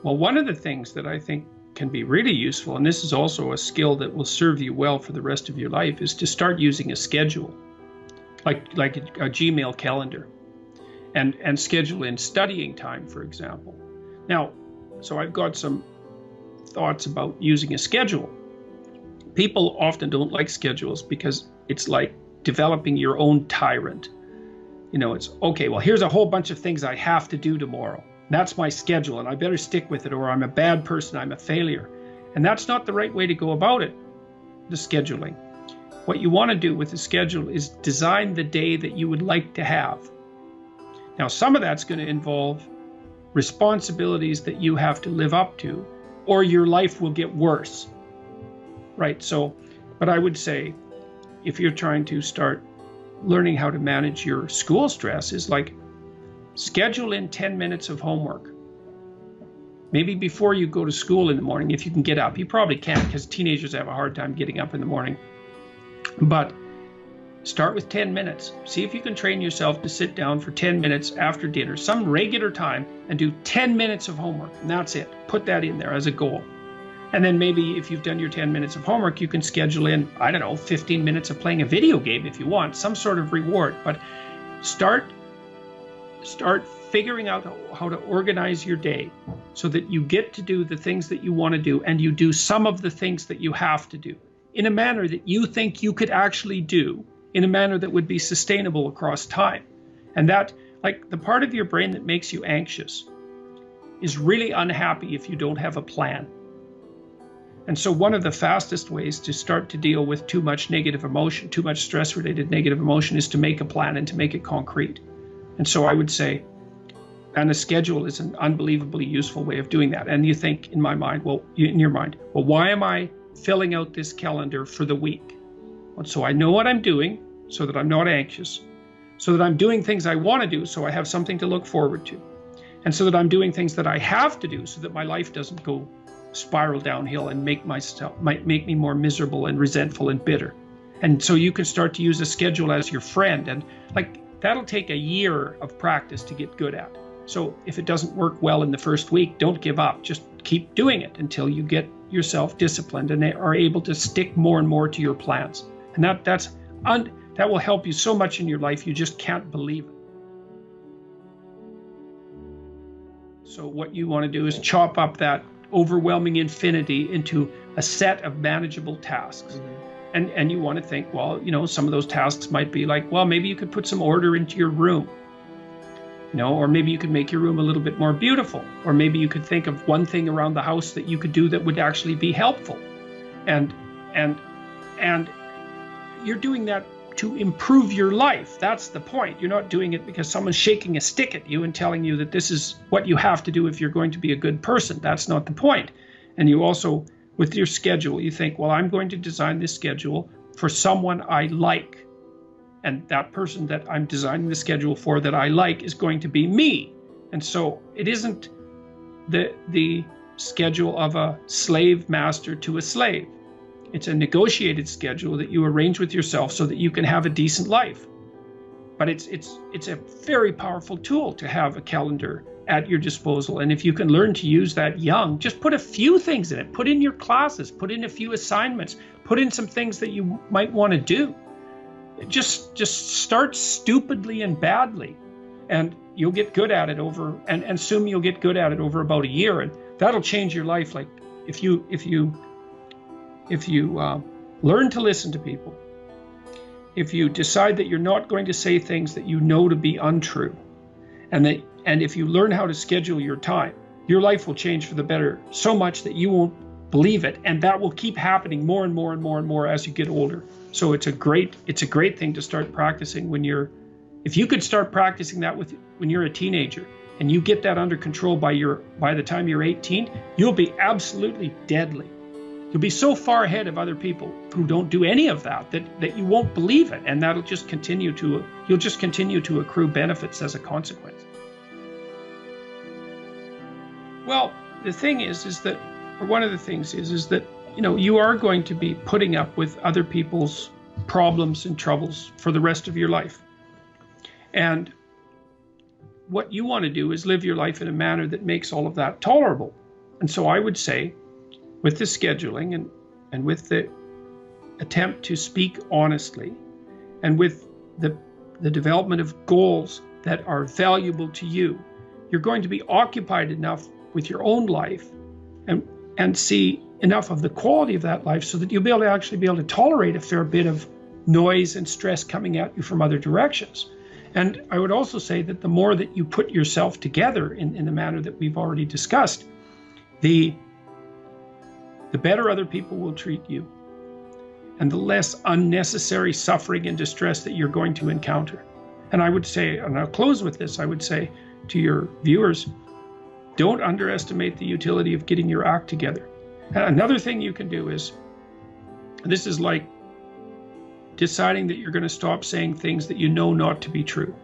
Well, one of the things that I think can be really useful, and this is also a skill that will serve you well for the rest of your life, is to start using a schedule, like a Gmail calendar, and schedule in studying time, for example. Now, so I've got some thoughts about using a schedule. People often don't like schedules because it's like developing your own tyrant. You know, it's okay, well, here's a whole bunch of things I have to do tomorrow. That's my schedule, and I better stick with it, or I'm a bad person, I'm a failure. And that's not the right way to go about it, the scheduling. What you want to do with the schedule is design the day that you would like to have. Now, some of that's going to involve responsibilities that you have to live up to, or your life will get worse, right? So, but I would say, if you're trying to start learning how to manage your school stress, is like, schedule in 10 minutes of homework. Maybe before you go to school in the morning, if you can get up. You probably can't, because teenagers have a hard time getting up in the morning. But start with 10 minutes. See if you can train yourself to sit down for 10 minutes after dinner, some regular time, and do 10 minutes of homework. And that's it. Put that in there as a goal. And then maybe if you've done your 10 minutes of homework, you can schedule in, I don't know, 15 minutes of playing a video game if you want, some sort of reward. But start figuring out how to organize your day so that you get to do the things that you want to do, and you do some of the things that you have to do in a manner that you think you could actually do, in a manner that would be sustainable across time. And that, like, the part of your brain that makes you anxious is really unhappy if you don't have a plan. And so one of the fastest ways to start to deal with too much negative emotion, too much stress-related negative emotion, is to make a plan and to make it concrete. And so I would say, and a schedule is an unbelievably useful way of doing that. And you think, in my mind, well, in your mind, well, why am I filling out this calendar for the week? Well, so I know what I'm doing, so that I'm not anxious, so that I'm doing things I want to do, so I have something to look forward to, and so that I'm doing things that I have to do, so that my life doesn't go spiral downhill and make me more miserable and resentful and bitter. And so you can start to use a schedule as your friend, and like, that'll take a year of practice to get good at. So if it doesn't work well in the first week, don't give up. Just keep doing it until you get yourself disciplined and are able to stick more and more to your plans. And that will help you so much in your life, you just can't believe it. So what you want to do is chop up that overwhelming infinity into a set of manageable tasks. And you want to think, well, you know, some of those tasks might be like, well, maybe you could put some order into your room, you know, or maybe you could make your room a little bit more beautiful, or maybe you could think of one thing around the house that you could do that would actually be helpful. And you're doing that to improve your life. That's the point. You're not doing it because someone's shaking a stick at you and telling you that this is what you have to do if you're going to be a good person. That's not the point. And you also, with your schedule, you think, well, I'm going to design this schedule for someone I like. And that person that I'm designing the schedule for that I like is going to be me. And so it isn't the schedule of a slave master to a slave. It's a negotiated schedule that you arrange with yourself so that you can have a decent life. But it's a very powerful tool to have a calendar at your disposal. And if you can learn to use that young, just put a few things in it. Put in your classes, put in a few assignments, put in some things that you might want to do. Just start stupidly and badly, and you'll get good at it and assume you'll get good at it over about a year, and that'll change your life. Like if you learn to listen to people, if you decide that you're not going to say things that you know to be untrue, and if you learn how to schedule your time, your life will change for the better so much that you won't believe it, and that will keep happening more and more and more and more as you get older. So it's a great thing to start practicing if you could start practicing that when you're a teenager, and you get that under control by the time you're 18, you'll be absolutely deadly. You'll be so far ahead of other people who don't do any of that you won't believe it, and you'll just continue to accrue benefits as a consequence. Well, the thing is that, or one of the things is that, you know, you are going to be putting up with other people's problems and troubles for the rest of your life. And what you want to do is live your life in a manner that makes all of that tolerable. And so I would say, with the scheduling and with the attempt to speak honestly, and with the development of goals that are valuable to you, you're going to be occupied enough with your own life and see enough of the quality of that life so that you'll be able to actually be able to tolerate a fair bit of noise and stress coming at you from other directions. And I would also say that the more that you put yourself together in the manner that we've already discussed, the better other people will treat you, and the less unnecessary suffering and distress that you're going to encounter. And I would say, and I'll close with this, I would say to your viewers, don't underestimate the utility of getting your act together. And another thing you can do is, this is like deciding that you're going to stop saying things that you know not to be true.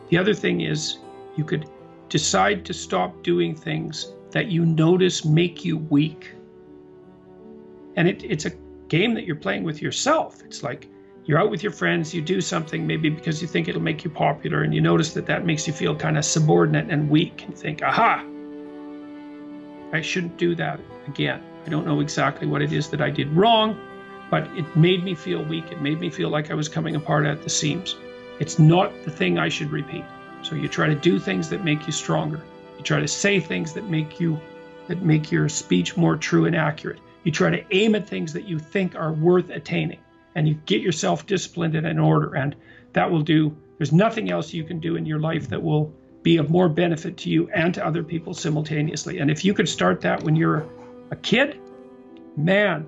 The other thing is, you could decide to stop doing things that you notice make you weak. And it's a game that you're playing with yourself. It's like you're out with your friends, you do something maybe because you think it'll make you popular, and you notice that that makes you feel kind of subordinate and weak, and think, aha, I shouldn't do that again. I don't know exactly what it is that I did wrong, but it made me feel weak. It made me feel like I was coming apart at the seams. It's not the thing I should repeat. So you try to do things that make you stronger. You try to say things that make your speech more true and accurate. You try to aim at things that you think are worth attaining, and you get yourself disciplined and in order, and that will do. There's nothing else you can do in your life that will be of more benefit to you and to other people simultaneously. And if you could start that when you're a kid, man,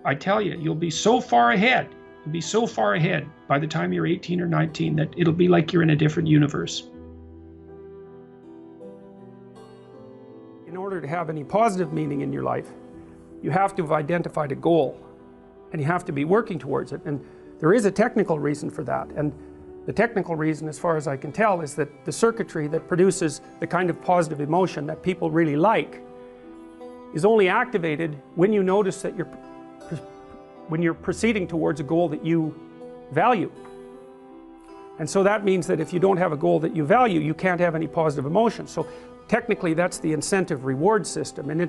I tell you, you'll be so far ahead. You'll be so far ahead by the time you're 18 or 19 that it'll be like you're in a different universe. In order to have any positive meaning in your life, you have to have identified a goal, and you have to be working towards it. And there is a technical reason for that. And the technical reason, as far as I can tell, is that the circuitry that produces the kind of positive emotion that people really like is only activated when you notice that when you're proceeding towards a goal that you value. And so that means that if you don't have a goal that you value, you can't have any positive emotion. So technically that's the incentive reward system, and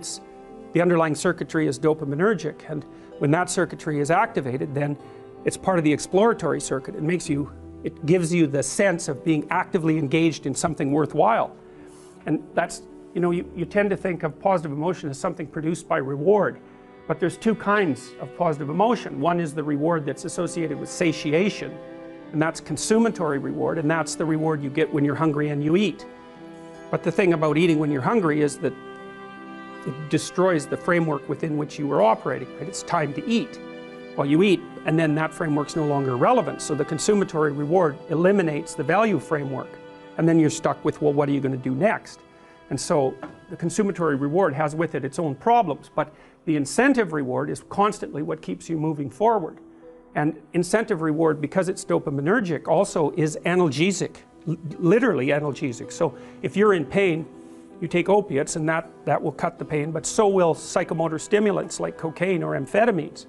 the underlying circuitry is dopaminergic, and when that circuitry is activated, then it's part of the exploratory circuit. It gives you the sense of being actively engaged in something worthwhile. And that's, you tend to think of positive emotion as something produced by reward. But there's two kinds of positive emotion. One is the reward that's associated with satiation, and that's consummatory reward, and that's the reward you get when you're hungry and you eat. But the thing about eating when you're hungry is that it destroys the framework within which you were operating, right? It's time to eat. Well, you eat, and then that framework's no longer relevant. So the consummatory reward eliminates the value framework, and then you're stuck with, well, what are you going to do next? And so the consummatory reward has with it its own problems, but the incentive reward is constantly what keeps you moving forward. And incentive reward, because it's dopaminergic, also is analgesic, literally analgesic. So if you're in pain, you take opiates, and that will cut the pain, but so will psychomotor stimulants like cocaine or amphetamines.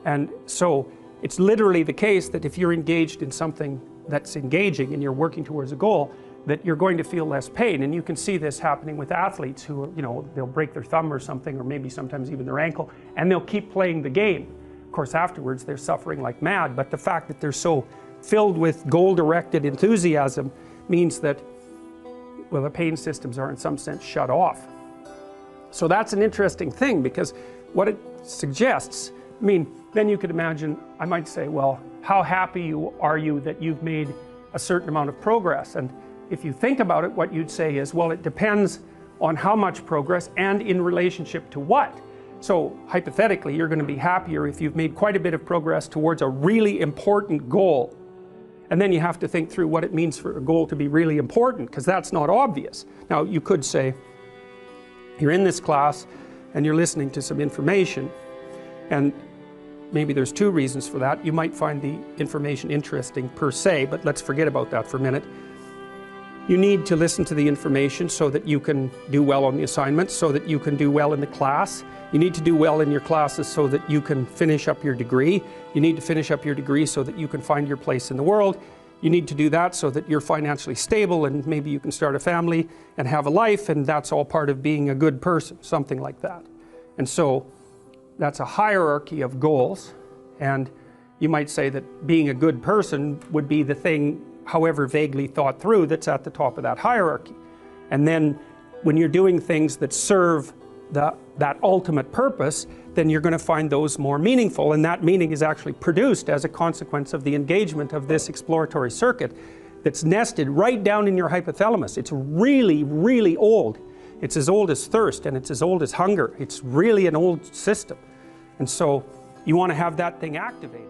And so it's literally the case that if you're engaged in something that's engaging and you're working towards a goal, that you're going to feel less pain. And you can see this happening with athletes who, they'll break their thumb or something, or maybe sometimes even their ankle, and they'll keep playing the game. Of course, afterwards they're suffering like mad, but the fact that they're so filled with goal-directed enthusiasm means that, well, the pain systems are in some sense shut off. So that's an interesting thing, because what it suggests, then you could imagine, I might say, well, how happy are you that you've made a certain amount of progress? And if you think about it, what you'd say is, well, it depends on how much progress and in relationship to what. So hypothetically, you're going to be happier if you've made quite a bit of progress towards a really important goal. And then you have to think through what it means for a goal to be really important, because that's not obvious. Now, you could say, you're in this class and you're listening to some information, and maybe there's two reasons for that. You might find the information interesting per se, but let's forget about that for a minute. You need to listen to the information so that you can do well on the assignments, so that you can do well in the class. You need to do well in your classes so that you can finish up your degree. You need to finish up your degree so that you can find your place in the world. you need to do that so that you're financially stable and maybe you can start a family and have a life, and that's all part of being a good person, something like that. And so that's a hierarchy of goals, and you might say that being a good person would be the thing, however vaguely thought through, that's at the top of that hierarchy. And then when you're doing things that serve that ultimate purpose, then you're going to find those more meaningful, and that meaning is actually produced as a consequence of the engagement of this exploratory circuit that's nested right down in your hypothalamus. It's really, really old. It's as old as thirst, and it's as old as hunger. It's really an old system. And so you want to have that thing activated.